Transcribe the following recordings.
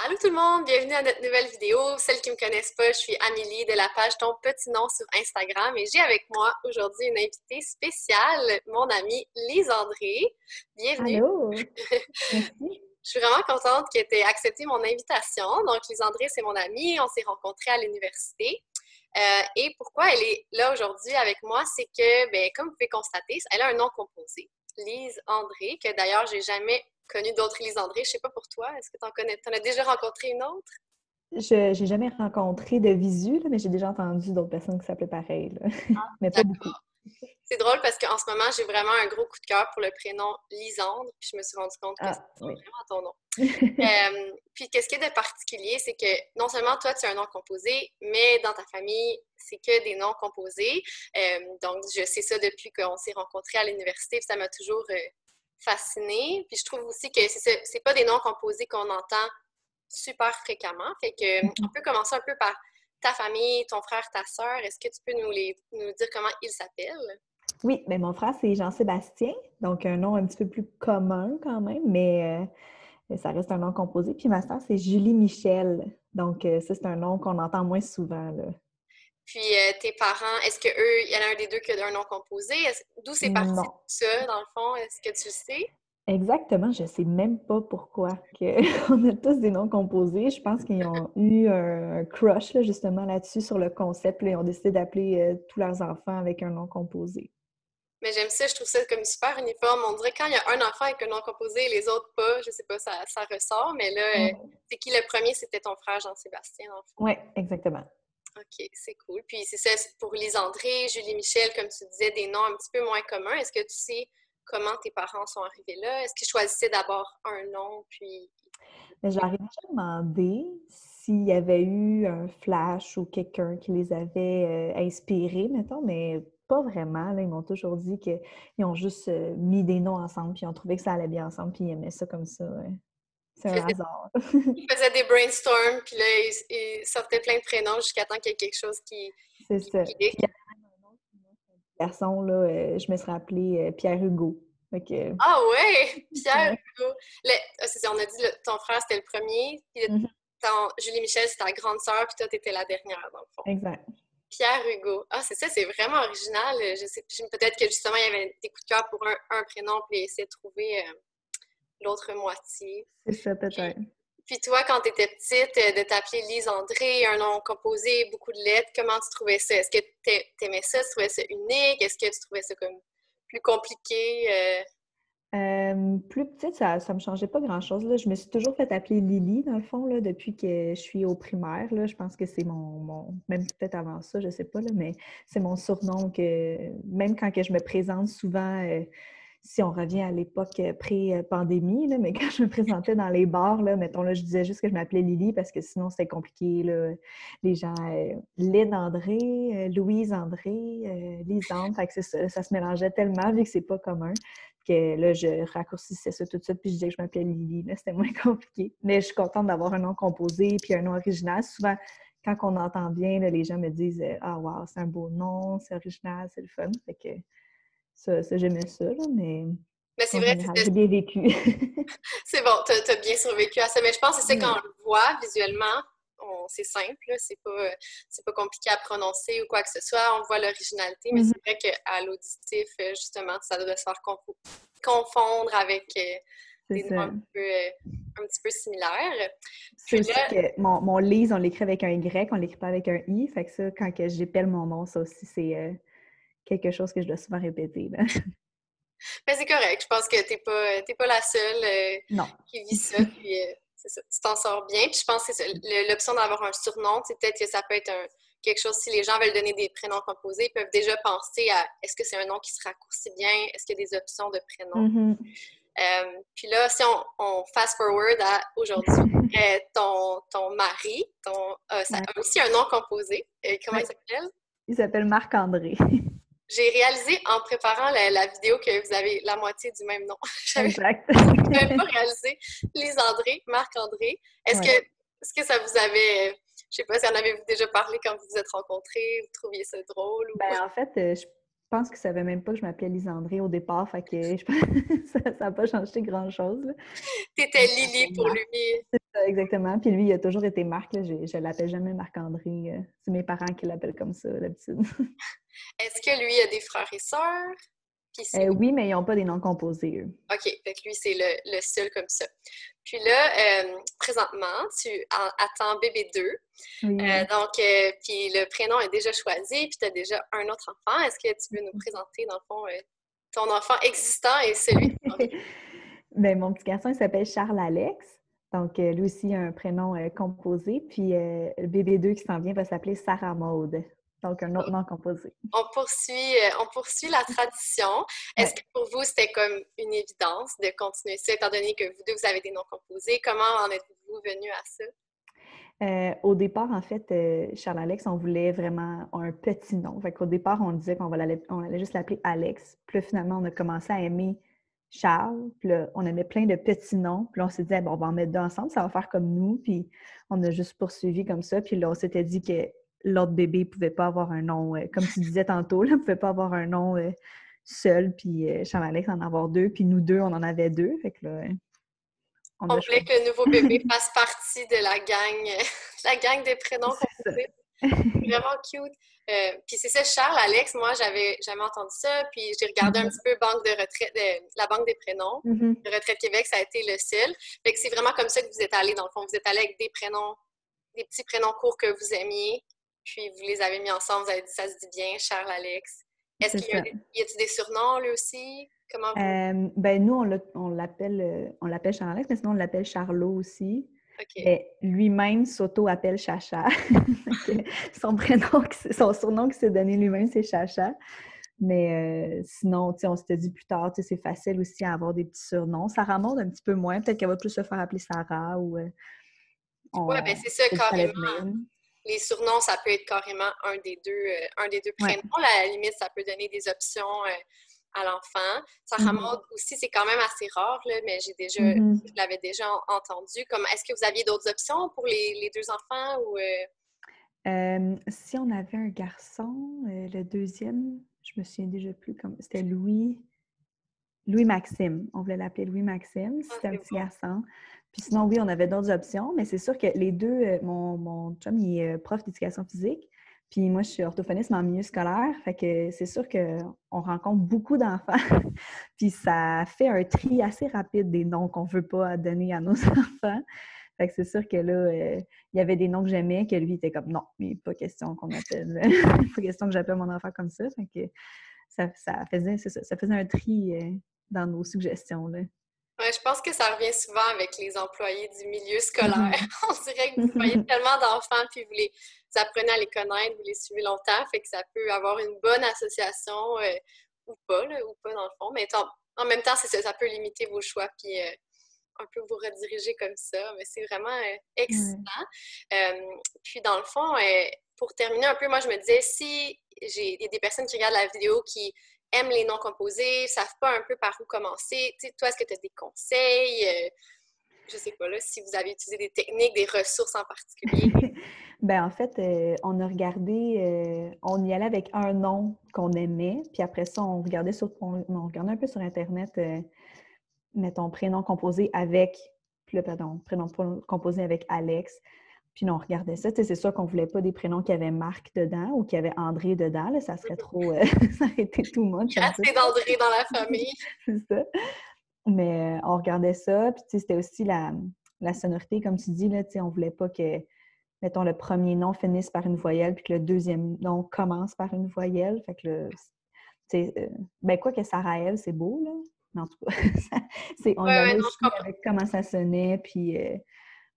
Allô tout le monde, bienvenue à notre nouvelle vidéo. Celles qui me connaissent pas, je suis Amélie de la page Ton Petit Nom sur Instagram et j'ai avec moi aujourd'hui une invitée spéciale, mon amie Lise André. Bienvenue. Allô? Merci. Je suis vraiment contente que tu aies accepté mon invitation. Donc, Lise André, c'est mon amie, on s'est rencontrés à l'université. Et pourquoi elle est là aujourd'hui avec moi, c'est que, ben, comme vous pouvez constater, elle a un nom composé. Lise André, que d'ailleurs, j'ai jamais connu d'autres Lise André. Je sais pas pour toi, est-ce que tu en connais? Tu en as déjà rencontré une autre? Je n'ai jamais rencontré de visu, là, mais j'ai déjà entendu d'autres personnes qui s'appelaient pareil, là. Mais pas beaucoup. C'est drôle parce qu'en ce moment, j'ai vraiment un gros coup de cœur pour le prénom Lisandre, puis je me suis rendu compte que c'est Ah, oui. vraiment ton nom. Puis, qu'est-ce qu'il y a de particulier, c'est que non seulement toi, tu as un nom composé, mais dans ta famille, c'est que des noms composés. Donc, je sais ça depuis qu'on s'est rencontrés à l'université, puis ça m'a toujours fascinée. Puis, je trouve aussi que c'est pas des noms composés qu'on entend super fréquemment. Fait que, on peut commencer un peu par ta famille, ton frère, ta sœur. Est-ce que tu peux nous dire comment ils s'appellent? Oui, mais mon frère, c'est Jean-Sébastien, donc un nom un petit peu plus commun quand même, mais ça reste un nom composé. Puis ma sœur, c'est Julie Michel. Donc, ça, c'est un nom qu'on entend moins souvent, là. Puis tes parents, est-ce que eux, il y en a un des deux qui a un nom composé? D'où c'est parti Non. tout ça, dans le fond? Est-ce que tu le sais? Exactement, je sais même pas pourquoi on a tous des noms composés. Je pense qu'ils ont eu un crush là, justement là-dessus sur le concept. Là, ils ont décidé d'appeler tous leurs enfants avec un nom composé. Mais j'aime ça, je trouve ça comme super uniforme. On dirait quand il y a un enfant avec un nom composé et les autres pas, je sais pas, ça ressort. Mais là, c'est qui le premier? C'était ton frère Jean-Sébastien, dans le fond. Oui, exactement. OK, c'est cool. Puis c'est ça, pour Lise André, Julie Michel, comme tu disais, des noms un petit peu moins communs. Est-ce que tu sais comment tes parents sont arrivés là? Est-ce qu'ils choisissaient d'abord un nom, puis... Mais je leur ai déjà demandé s'il y avait eu un flash ou quelqu'un qui les avait inspirés, mettons, mais pas vraiment. Là, ils m'ont toujours dit qu'ils ont juste mis des noms ensemble, puis ils ont trouvé que ça allait bien ensemble, puis ils aimaient ça comme ça. Ouais. C'est un hasard. Ils faisaient des brainstorms, puis là, ils sortaient plein de prénoms jusqu'à temps qu'il y ait quelque chose C'est qui ça. Puis il y clique. avait un autre garçon, là, je me serais appelé Pierre Hugo. Fait que, Ah ouais! Pierre ouais. Hugo. C'est ça, on a dit ton frère, c'était le premier, puis Mhm. Julie Michel, c'est ta grande sœur, puis toi, t'étais la dernière, dans le fond. Exact. Pierre Hugo. Ah, c'est ça, c'est vraiment original. Je sais, peut-être que justement, il y avait des coups de cœur pour un prénom, puis essayer de trouver l'autre moitié. C'est ça, Puis, peut-être. puis toi, quand tu étais petite, de t'appeler Lise André, un nom composé, beaucoup de lettres, comment tu trouvais ça? Est-ce que t'aimais ça? Tu trouvais ça unique? Est-ce que tu trouvais ça comme plus compliqué? Plus petite, ça me changeait pas grand-chose, là. Je me suis toujours fait appeler Lily, dans le fond, là, depuis que je suis au primaire, là. Je pense que c'est même peut-être avant ça, je sais pas, là, mais c'est mon surnom que, même quand que je me présente souvent, si on revient à l'époque pré-pandémie, là, mais quand je me présentais dans les bars, là, mettons, là, je disais juste que je m'appelais Lily parce que sinon, c'était compliqué, là. Les gens, Lynn André, Louise André, Lisande, fait que c'est ça, ça se mélangeait tellement, vu que c'est pas commun que là, je raccourcissais ça tout de suite, puis je disais que je m'appelais Lily. Là, c'était moins compliqué. Mais je suis contente d'avoir un nom composé puis un nom original. Souvent, quand on entend bien, là, les gens me disent ah, wow, c'est un beau nom, c'est original, c'est le fun. Fait que ça j'aimais ça, là, mais Mais c'est en vrai, général, j'ai bien vécu. c'est bon, t'as bien survécu à ça. Mais je pense que c'est ça, quand Oui. on le voit visuellement, c'est simple, là, c'est pas compliqué à prononcer ou quoi que ce soit. On voit l'originalité, mais Mhm. c'est vrai qu'à l'auditif, justement, ça doit se faire confondre avec C'est des noms ça. un petit peu similaires. C'est Puis aussi là, que mon Lise, on l'écrit avec un Y, on l'écrit pas avec un I. Fait que ça, quand que j'épelle mon nom, ça aussi, c'est quelque chose que je dois souvent répéter, là. ben c'est correct. Je pense que t'es pas la seule Non. qui vit ça. Puis c'est ça, tu t'en sors bien. Puis je pense que c'est ça, l'option d'avoir un surnom, c'est peut-être que ça peut être quelque chose, si les gens veulent donner des prénoms composés, ils peuvent déjà penser à est-ce que c'est un nom qui se raccourcit bien? Est-ce qu'il y a des options de prénoms? Mhm. Puis là, si on fast forward à aujourd'hui, ton mari ça Ouais. a aussi un nom composé. Comment il Ouais. s'appelle? Il s'appelle Marc-André. J'ai réalisé en préparant la vidéo que vous avez la moitié du même nom. J'avais Exact. même pas réalisé. Lise André, Marc-André. Ouais. Est-ce que ça vous avait, je sais pas si en avez-vous déjà parlé quand vous vous êtes rencontrés, vous trouviez ça drôle ou... Ben, en fait, je pense que ça savait même pas que je m'appelais Lisandré au départ, fait que ça n'a pas changé grand-chose, là. T'étais Il Lily s'appelle pour Marc. lui. C'est ça, exactement. Puis lui, il a toujours été Marc, là. Je l'appelle jamais Marc-André. C'est mes parents qui l'appellent comme ça, d'habitude. Est-ce que lui a des frères et sœurs? Puis c'est Oui, mais ils n'ont pas des noms composés, eux. OK, fait que lui, c'est le seul comme ça. Puis là, présentement, tu attends bébé 2. Oui. Puis le prénom est déjà choisi, puis tu as déjà un autre enfant. Est-ce que tu veux nous présenter, dans le fond, ton enfant existant et celui qui s'en vient? Ben, mon petit garçon, il s'appelle Charles-Alex. Donc, lui aussi, il a un prénom composé. Puis, le bébé 2 qui s'en vient va s'appeler Sarah Maude. Donc, un autre nom composé. On poursuit la tradition. Est-ce Ouais. que pour vous, c'était comme une évidence de continuer ça, étant donné que vous deux, vous avez des noms composés? Comment en êtes-vous venu à ça? Au départ, en fait, Charles-Alex, on voulait vraiment un petit nom. Fait qu'au départ, on disait qu'on allait juste l'appeler Alex. Puis là, finalement, on a commencé à aimer Charles. Puis là, on aimait plein de petits noms. Puis là, on s'est dit, bon, on va en mettre deux ensemble, ça va faire comme nous. Puis on a juste poursuivi comme ça. Puis là, on s'était dit que l'autre bébé ne pouvait pas avoir un nom, comme tu disais tantôt, ne pouvait pas avoir un nom seul. Puis Charles-Alex en avoir deux. Puis nous deux, on en avait deux. Fait que là, on On a voulait choisi. que le nouveau bébé fasse partie de la gang, la gang des prénoms C'est composés. ça. Vraiment cute. Puis c'est ça, Charles, Alex, moi, j'avais jamais entendu ça. Puis j'ai regardé un petit peu banque de retraite, la banque des prénoms. Mhm. De Retraite Québec, ça a été le seul. Fait que c'est vraiment comme ça que vous êtes allés, dans le fond. Vous êtes allés avec des prénoms, des petits prénoms courts que vous aimiez. Puis vous les avez mis ensemble. Vous avez dit, ça se dit bien, Charles, Alex. Est-ce C'est qu'il y a, ça. y a-t-il des surnoms, lui aussi? Comment vous... Ben nous, on l'appelle Charles-Alex, mais sinon on l'appelle Charlot aussi. OK. Mais lui-même s'auto-appelle Chacha. Son surnom qu'il s'est donné lui-même, c'est Chacha. Mais sinon, on s'était dit plus tard, c'est facile aussi à avoir des petits surnoms. Sarah Maud, un petit peu moins. Peut-être qu'elle va plus se faire appeler Sarah ou Ouais, ben c'est ça, c'est ça allait carrément. venir. Les surnoms, ça peut être carrément un des deux Ouais. prénoms. À la limite, ça peut donner des options à l'enfant. Sarah Mhm. Maud aussi, c'est quand même assez rare, là, mais Mhm. je l'avais déjà entendu. Comme, est-ce que vous aviez d'autres options pour les deux enfants ou Si on avait un garçon, le deuxième, je me souviens déjà plus comme c'était Louis-Maxime. On voulait l'appeler Louis-Maxime. ah, C'était un c'est petit bon. garçon. Puis sinon, oui, on avait d'autres options, mais c'est sûr que les deux, mon chum, il est prof d'éducation physique. Puis moi, je suis orthophoniste mais en milieu scolaire. Fait que c'est sûr qu'on rencontre beaucoup d'enfants. Puis ça fait un tri assez rapide des noms qu'on ne veut pas donner à nos enfants. Fait que c'est sûr que là, il y avait des noms que j'aimais, que lui était comme non, mais pas question qu'on appelle, pas question que j'appelle mon enfant comme ça. Fait que ça faisait, c'est ça, ça faisait un tri dans nos suggestions, là. Ouais, je pense que ça revient souvent avec les employés du milieu scolaire. Mhm. On dirait que vous voyez tellement d'enfants, puis vous apprenez à les connaître, vous les suivez longtemps, fait que ça peut avoir une bonne association ou pas, là, ou pas dans le fond. Mais en même temps, c'est ça, ça peut limiter vos choix, puis un peu vous rediriger comme ça. Mais c'est vraiment Ouais. excitant. Euh, Puis dans le fond, pour terminer un peu, moi je me disais, si il y a des personnes qui regardent la vidéo qui aiment les noms composés, ne savent pas un peu par où commencer. Tu sais, toi, est-ce que tu as des conseils? Je sais pas, là, si vous avez utilisé des techniques, des ressources en particulier. Ben en fait, on a regardé, on y allait avec un nom qu'on aimait, puis après ça, on regardait un peu sur Internet, mettons, prénom composé avec, puis là, pardon, composé avec Alex. Puis là, on regardait ça. Tu sais, c'est sûr qu'on ne voulait pas des prénoms qui avaient Marc dedans ou qui avaient André dedans. Là, ça serait trop. Ça aurait été too much Il y a un peu. assez d'André dans la famille. C'est ça. Mais on regardait ça. Puis, tu sais, c'était aussi la sonorité, comme tu dis, là, tu sais, on ne voulait pas que, mettons, le premier nom finisse par une voyelle puis que le deuxième nom commence par une voyelle. Fait que là, tu sais, ben, quoi que Sarah-Ève, c'est beau, là. Mais en tout cas, on y Ouais, allait non, je aussi comprends. avec comment ça sonnait. Puis,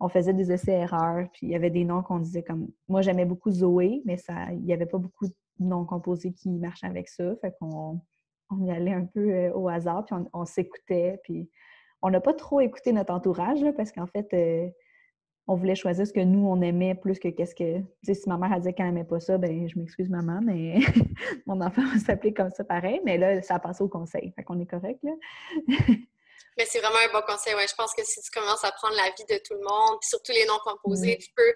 on faisait des essais-erreurs, puis il y avait des noms qu'on disait comme... Moi, j'aimais beaucoup Zoé, mais il n'y avait pas beaucoup de noms composés qui marchaient avec ça. Fait qu'on y allait un peu au hasard, puis on s'écoutait, puis on n'a pas trop écouté notre entourage, là, parce qu'en fait, on voulait choisir ce que nous, on aimait plus que qu'est-ce que... Tu sais, si ma mère a dit qu'elle n'aimait pas ça, ben je m'excuse, maman, mais mon enfant va s'appeler comme ça pareil. Mais là, ça a passé au conseil. Fait qu'on est correct, là. Mais c'est vraiment un bon conseil. Ouais. Je pense que si tu commences à prendre la vie de tout le monde, puis surtout les noms composés, Ouais. tu peux.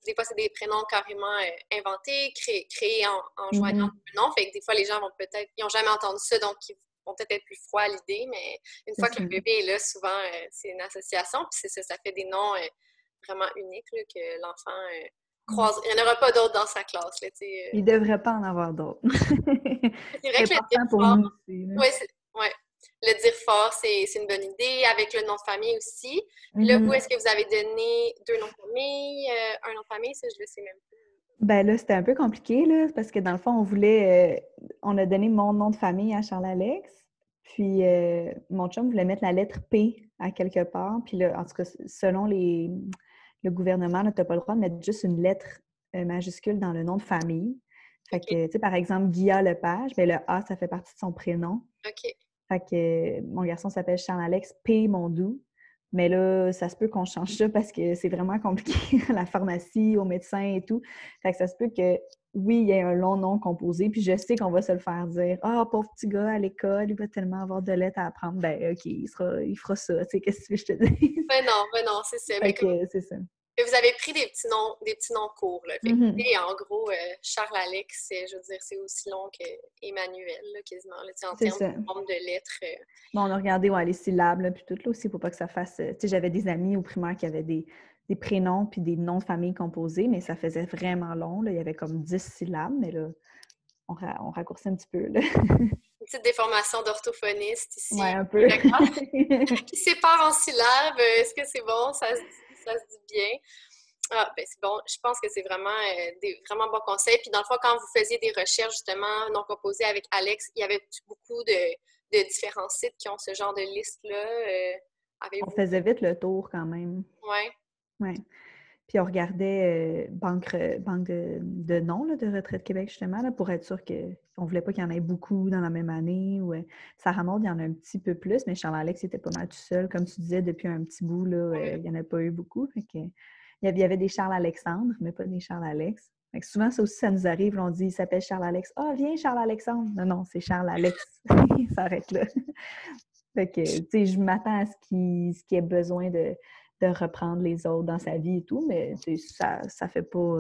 Des fois, c'est des prénoms carrément inventés, créés en joignant Mhm. deux noms. Fait que des fois, les gens vont peut-être. Ils n'ont jamais entendu ça, donc ils vont peut-être être plus froids à l'idée. Mais une C'est fois que ça. le bébé est là, souvent, c'est une association. Puis c'est ça, ça fait des noms vraiment unique, là, que l'enfant croise. Il n'y en aura pas d'autres dans sa classe, là, tu sais. Il ne devrait pas en avoir d'autres. C'est vrai C'est que le dire important pour fort, nous aussi. Là. ouais, ouais. Le dire fort, c'est une bonne idée, avec le nom de famille aussi. Puis là, vous, Mhm. est-ce que vous avez donné 2 noms de famille, un nom de famille? Ça, je le sais même pas. Ben là, c'était un peu compliqué, là, parce que dans le fond, on a donné mon nom de famille à Charles-Alex, puis mon chum voulait mettre la lettre P à quelque part, puis là, en tout cas, selon le gouvernement, tu n'as pas le droit de mettre juste une lettre majuscule dans le nom de famille. Fait OK, que, tu sais, par exemple, Guilla Lepage, ben le A, ça fait partie de son prénom. OK. Fait que mon garçon s'appelle Charles-Alex P. Mondou. Mais là, ça se peut qu'on change ça parce que c'est vraiment compliqué à la pharmacie, au médecin et tout. Fait que ça se peut que, oui, il y ait un long nom composé, puis je sais qu'on va se le faire dire. Ah, pauvre petit gars à l'école, il va tellement avoir de lettres à apprendre. Ben, OK, il fera ça. Tu sais, qu'est-ce que tu veux que je te dise? Ben non, c'est ça. Fait Mais que c'est ça. vous avez pris des petits noms courts, là. Fait que, Mhm. et en gros, Charles-Alex, je veux dire, c'est aussi long qu'Emmanuel, là, quasiment, là, tu sais, en C'est termes ça. de nombre de lettres. Bon, on a regardé ouais, les syllabes, là, puis tout là aussi, pour pas que ça fasse. Tu sais, j'avais des amis au primaire qui avaient des prénoms puis des noms de famille composés, mais ça faisait vraiment long. Là. Il y avait comme 10 syllabes, mais là, on raccourcit un petit peu. Là. Une petite déformation d'orthophoniste Ouais, ici. un peu. Qui sépare en syllabes. Est-ce que c'est bon? Ça se dit bien. Ah, ben c'est bon. Je pense que c'est vraiment des vraiment bons conseils. Puis dans le fond, quand vous faisiez des recherches justement non composées avec Alex, il y avait beaucoup de différents sites qui ont ce genre de liste-là. On Avez-vous? faisait vite le tour quand même. Ouais. Ouais. Puis on regardait banque de noms là, de Retraite Québec, justement, là, pour être sûr qu'on ne voulait pas qu'il y en ait beaucoup dans la même année. Ou, Sarah Maud, il y en a un petit peu plus, mais Charles-Alex était pas mal tout seul. Comme tu disais, depuis un petit bout, là, Ouais. il n'y en a pas eu beaucoup. Fait que, il y avait des Charles-Alexandre, mais pas des Charles-Alex. Fait que souvent, ça aussi, ça nous arrive. Là, on dit, il s'appelle Charles-Alex. Ah, viens, Charles-Alexandre. Non, non, c'est Charles-Alex. Ça s'arrête là. Fait que, tu sais, je m'attends à ce qu'il ait besoin de reprendre les autres dans sa vie et tout, mais ça fait pas,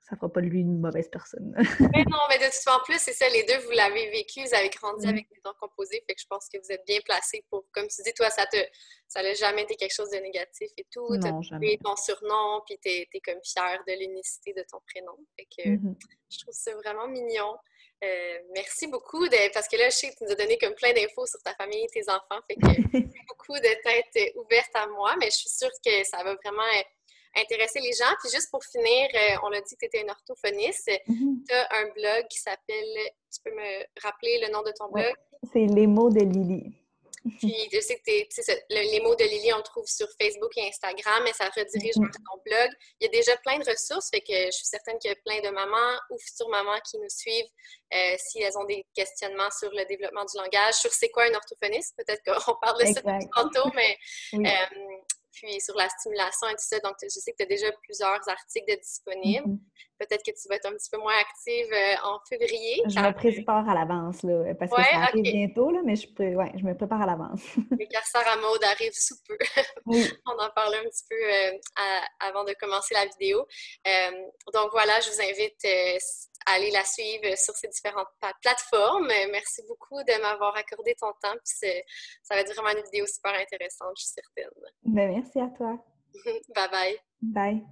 ça fera pas de lui une mauvaise personne. Mais non, mais de toute façon, en plus, c'est ça, les deux, vous l'avez vécu, vous avez grandi Mm. avec des noms composés, fait que je pense que vous êtes bien placés pour, comme tu dis, toi, ça n'a jamais été quelque chose de négatif et tout, t'as Non, trouvé jamais. ton surnom, puis t'es comme fière de l'unicité de ton prénom, fait que Mhm. je trouve ça vraiment mignon. Merci beaucoup, parce que là, je sais que tu nous as donné comme plein d'infos sur ta famille et tes enfants, fait que beaucoup de têtes ouvertes à moi, mais je suis sûre que ça va vraiment intéresser les gens. Puis juste pour finir, on l'a dit que tu étais une orthophoniste. Mhm. Tu as un blog qui s'appelle, tu peux me rappeler le nom de ton Ouais, blog? c'est les mots de Lily. Puis je sais que les mots de Lily, on le trouve sur Facebook et Instagram, mais ça redirige vers Mhm. ton blog. Il y a déjà plein de ressources, fait que je suis certaine qu'il y a plein de mamans ou futures mamans qui nous suivent si elles ont des questionnements sur le développement du langage, sur c'est quoi un orthophoniste. Peut-être qu'on parle de ça Exact. tantôt, mais Oui. puis sur la stimulation et tout ça. Donc, je sais que tu as déjà plusieurs articles de disponibles. Mhm. Peut-être que tu vas être un petit peu moins active en février, Je car me prépare à l'avance, là, parce que ouais, ça arrive OK. bientôt, là, mais je me prépare à l'avance. Car Sarah Maud arrive sous peu. Oui. On en parlait un petit peu avant de commencer la vidéo. Donc voilà, je vous invite à aller la suivre sur ces différentes plateformes. Merci beaucoup de m'avoir accordé ton temps. Puis ça va être vraiment une vidéo super intéressante, je suis certaine. Ben, merci à toi. Bye bye. Bye.